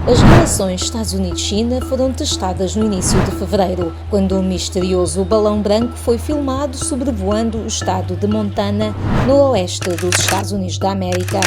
As relações Estados Unidos-China foram testadas no início de fevereiro, quando um misterioso balão branco foi filmado sobrevoando o estado de Montana, no oeste dos Estados Unidos da América.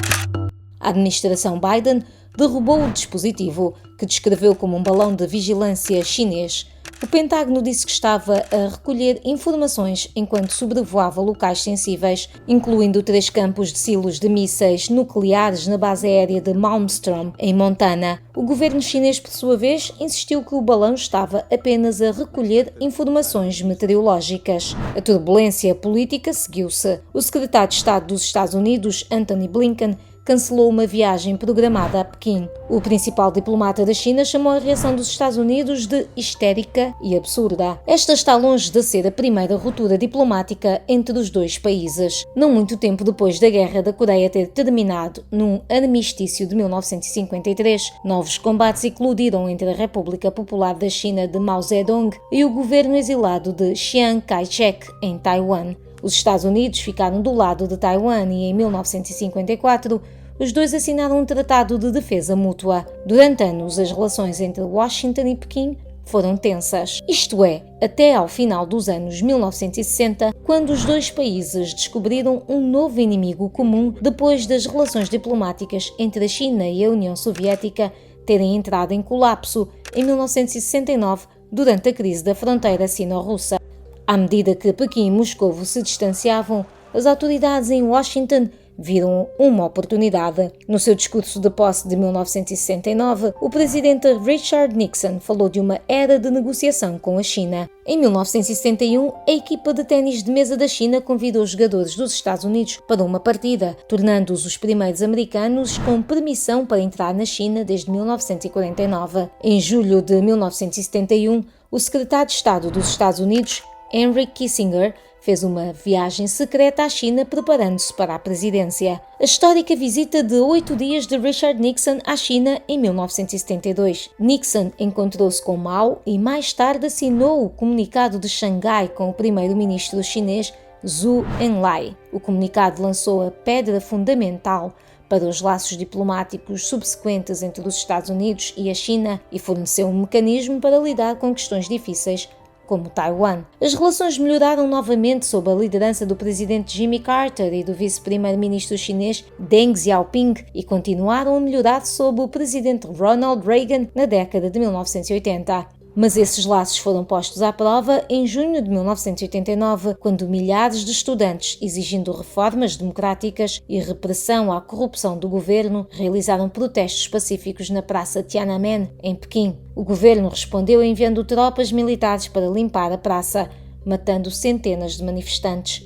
A administração Biden derrubou o dispositivo, que descreveu como um balão de vigilância chinês. O Pentágono disse que estava a recolher informações enquanto sobrevoava locais sensíveis, incluindo 3 campos de silos de mísseis nucleares na base aérea de Malmstrom, em Montana. O governo chinês, por sua vez, insistiu que o balão estava apenas a recolher informações meteorológicas. A turbulência política seguiu-se. O secretário de Estado dos Estados Unidos, Antony Blinken, cancelou uma viagem programada a Pequim. O principal diplomata da China chamou a reação dos Estados Unidos de histérica e absurda. Esta está longe de ser a primeira ruptura diplomática entre os dois países. Não muito tempo depois da Guerra da Coreia ter terminado num armistício de 1953, novos combates eclodiram entre a República Popular da China de Mao Zedong e o governo exilado de Chiang Kai-shek, em Taiwan. Os Estados Unidos ficaram do lado de Taiwan e, em 1954, os dois assinaram um tratado de defesa mútua. Durante anos, as relações entre Washington e Pequim foram tensas. Isto é, até ao final dos anos 1960, quando os dois países descobriram um novo inimigo comum depois das relações diplomáticas entre a China e a União Soviética terem entrado em colapso em 1969, durante a crise da fronteira sino-russa. À medida que Pequim e Moscou se distanciavam, as autoridades em Washington viram uma oportunidade. No seu discurso de posse de 1969, o presidente Richard Nixon falou de uma era de negociação com a China. Em 1971, a equipa de ténis de mesa da China convidou os jogadores dos Estados Unidos para uma partida, tornando-os os primeiros americanos com permissão para entrar na China desde 1949. Em julho de 1971, o secretário de Estado dos Estados Unidos, Henry Kissinger, fez uma viagem secreta à China preparando-se para a presidência. A histórica visita de 8 dias de Richard Nixon à China em 1972. Nixon encontrou-se com Mao e mais tarde assinou o Comunicado de Xangai com o primeiro-ministro chinês Zhou Enlai. O comunicado lançou a pedra fundamental para os laços diplomáticos subsequentes entre os Estados Unidos e a China e forneceu um mecanismo para lidar com questões difíceis como Taiwan. As relações melhoraram novamente sob a liderança do presidente Jimmy Carter e do vice-primeiro-ministro chinês Deng Xiaoping e continuaram a melhorar sob o presidente Ronald Reagan na década de 1980. Mas esses laços foram postos à prova em junho de 1989, quando milhares de estudantes, exigindo reformas democráticas e repressão à corrupção do governo, realizaram protestos pacíficos na Praça Tiananmen, em Pequim. O governo respondeu enviando tropas militares para limpar a praça, matando centenas de manifestantes.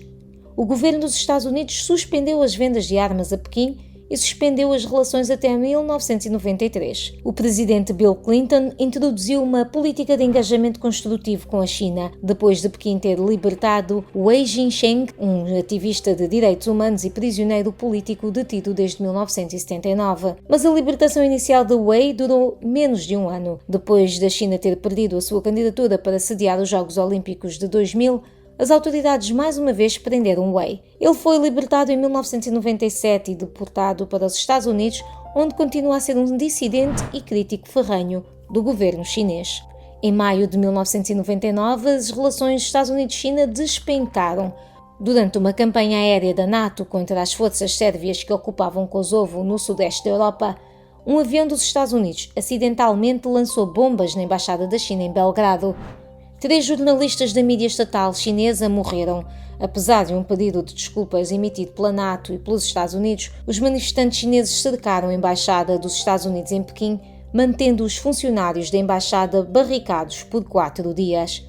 O governo dos Estados Unidos suspendeu as vendas de armas a Pequim e suspendeu as relações até 1993. O presidente Bill Clinton introduziu uma política de engajamento construtivo com a China, depois de Pequim ter libertado Wei Jinsheng, um ativista de direitos humanos e prisioneiro político detido desde 1979. Mas a libertação inicial de Wei durou menos de um ano. Depois da China ter perdido a sua candidatura para sediar os Jogos Olímpicos de 2000, as autoridades mais uma vez prenderam Wei. Ele foi libertado em 1997 e deportado para os Estados Unidos, onde continua a ser um dissidente e crítico ferrenho do governo chinês. Em maio de 1999, as relações Estados Unidos-China despencaram. Durante uma campanha aérea da NATO contra as forças sérvias que ocupavam Kosovo no sudeste da Europa, um avião dos Estados Unidos acidentalmente lançou bombas na embaixada da China em Belgrado. 3 jornalistas da mídia estatal chinesa morreram. Apesar de um pedido de desculpas emitido pela NATO e pelos Estados Unidos, os manifestantes chineses cercaram a embaixada dos Estados Unidos em Pequim, mantendo os funcionários da embaixada barricados por 4 dias.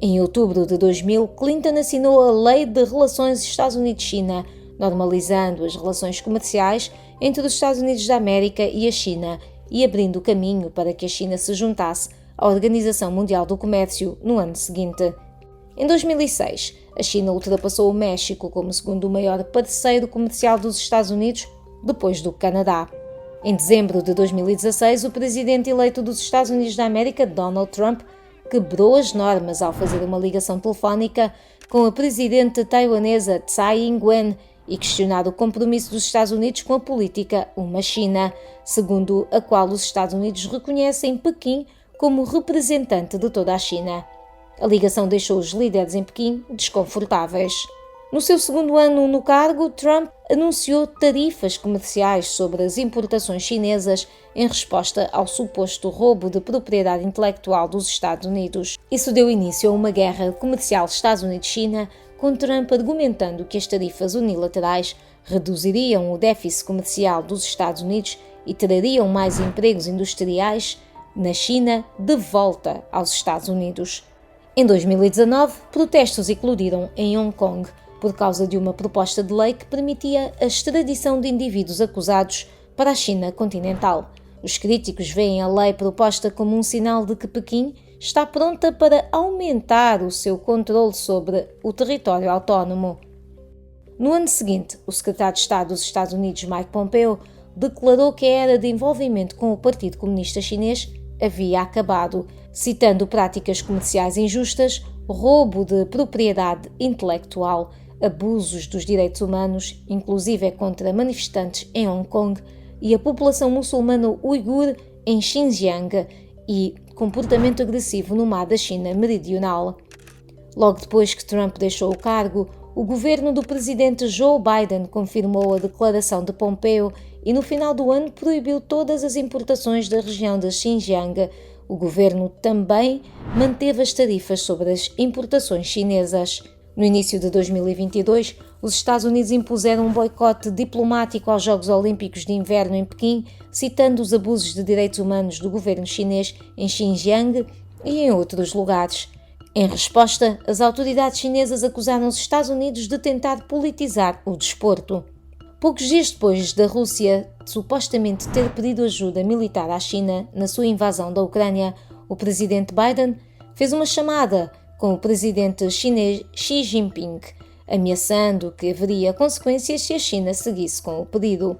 Em outubro de 2000, Clinton assinou a Lei de Relações Estados Unidos-China, normalizando as relações comerciais entre os Estados Unidos da América e a China e abrindo o caminho para que a China se juntasse à Organização Mundial do Comércio no ano seguinte. Em 2006, a China ultrapassou o México como o segundo maior parceiro comercial dos Estados Unidos, depois do Canadá. Em dezembro de 2016, o presidente eleito dos Estados Unidos da América, Donald Trump, quebrou as normas ao fazer uma ligação telefónica com a presidente taiwanesa Tsai Ing-wen e questionar o compromisso dos Estados Unidos com a política Uma China, segundo a qual os Estados Unidos reconhecem Pequim como representante de toda a China. A ligação deixou os líderes em Pequim desconfortáveis. No seu segundo ano no cargo, Trump anunciou tarifas comerciais sobre as importações chinesas em resposta ao suposto roubo de propriedade intelectual dos Estados Unidos. Isso deu início a uma guerra comercial Estados Unidos-China, com Trump argumentando que as tarifas unilaterais reduziriam o déficit comercial dos Estados Unidos e trariam mais empregos industriais na China de volta aos Estados Unidos. Em 2019, protestos eclodiram em Hong Kong por causa de uma proposta de lei que permitia a extradição de indivíduos acusados para a China continental. Os críticos veem a lei proposta como um sinal de que Pequim está pronta para aumentar o seu controle sobre o território autónomo. No ano seguinte, o secretário de Estado dos Estados Unidos, Mike Pompeo, declarou que a era de envolvimento com o Partido Comunista Chinês havia acabado, citando práticas comerciais injustas, roubo de propriedade intelectual, abusos dos direitos humanos, inclusive contra manifestantes em Hong Kong, e a população muçulmana uigur em Xinjiang, e comportamento agressivo no mar da China Meridional. Logo depois que Trump deixou o cargo, o governo do presidente Joe Biden confirmou a declaração de Pompeo e no final do ano proibiu todas as importações da região de Xinjiang. O governo também manteve as tarifas sobre as importações chinesas. No início de 2022, os Estados Unidos impuseram um boicote diplomático aos Jogos Olímpicos de Inverno em Pequim, citando os abusos de direitos humanos do governo chinês em Xinjiang e em outros lugares. Em resposta, as autoridades chinesas acusaram os Estados Unidos de tentar politizar o desporto. Poucos dias depois da Rússia supostamente ter pedido ajuda militar à China na sua invasão da Ucrânia, o presidente Biden fez uma chamada com o presidente chinês Xi Jinping, ameaçando que haveria consequências se a China seguisse com o pedido.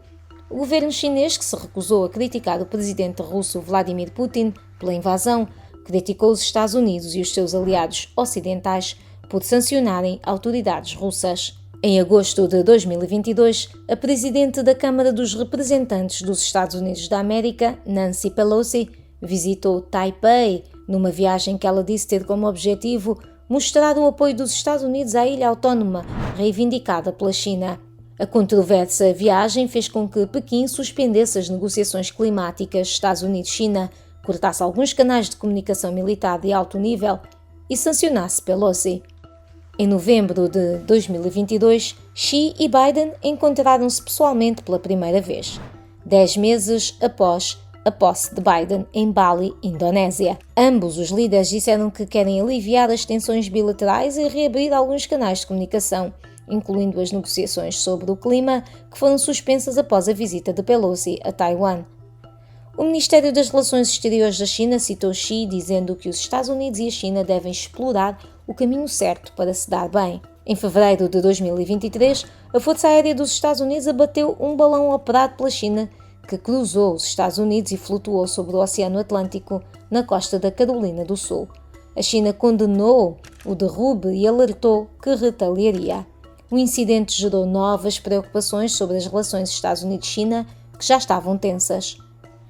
O governo chinês, que se recusou a criticar o presidente russo Vladimir Putin pela invasão, criticou os Estados Unidos e os seus aliados ocidentais por sancionarem autoridades russas. Em agosto de 2022, a presidente da Câmara dos Representantes dos Estados Unidos da América, Nancy Pelosi, visitou Taipei, numa viagem que ela disse ter como objetivo mostrar o apoio dos Estados Unidos à ilha autónoma reivindicada pela China. A controversa viagem fez com que Pequim suspendesse as negociações climáticas Estados Unidos-China, cortasse alguns canais de comunicação militar de alto nível e sancionasse Pelosi. Em novembro de 2022, Xi e Biden encontraram-se pessoalmente pela primeira vez, 10 meses após a posse de Biden em Bali, Indonésia. Ambos os líderes disseram que querem aliviar as tensões bilaterais e reabrir alguns canais de comunicação, incluindo as negociações sobre o clima, que foram suspensas após a visita de Pelosi a Taiwan. O Ministério das Relações Exteriores da China citou Xi dizendo que os Estados Unidos e a China devem explorar o caminho certo para se dar bem. Em fevereiro de 2023, a Força Aérea dos Estados Unidos abateu um balão operado pela China que cruzou os Estados Unidos e flutuou sobre o Oceano Atlântico na costa da Carolina do Sul. A China condenou o derrube e alertou que retaliaria. O incidente gerou novas preocupações sobre as relações Estados Unidos-China, que já estavam tensas.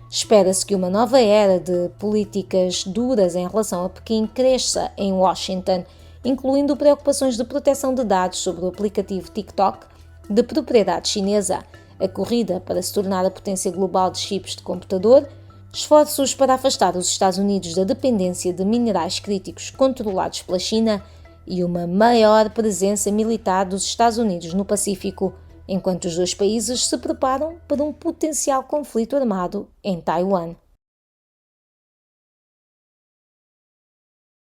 Espera-se que uma nova era de políticas duras em relação a Pequim cresça em Washington, incluindo preocupações de proteção de dados sobre o aplicativo TikTok, de propriedade chinesa, a corrida para se tornar a potência global de chips de computador, esforços para afastar os Estados Unidos da dependência de minerais críticos controlados pela China e uma maior presença militar dos Estados Unidos no Pacífico, enquanto os dois países se preparam para um potencial conflito armado em Taiwan.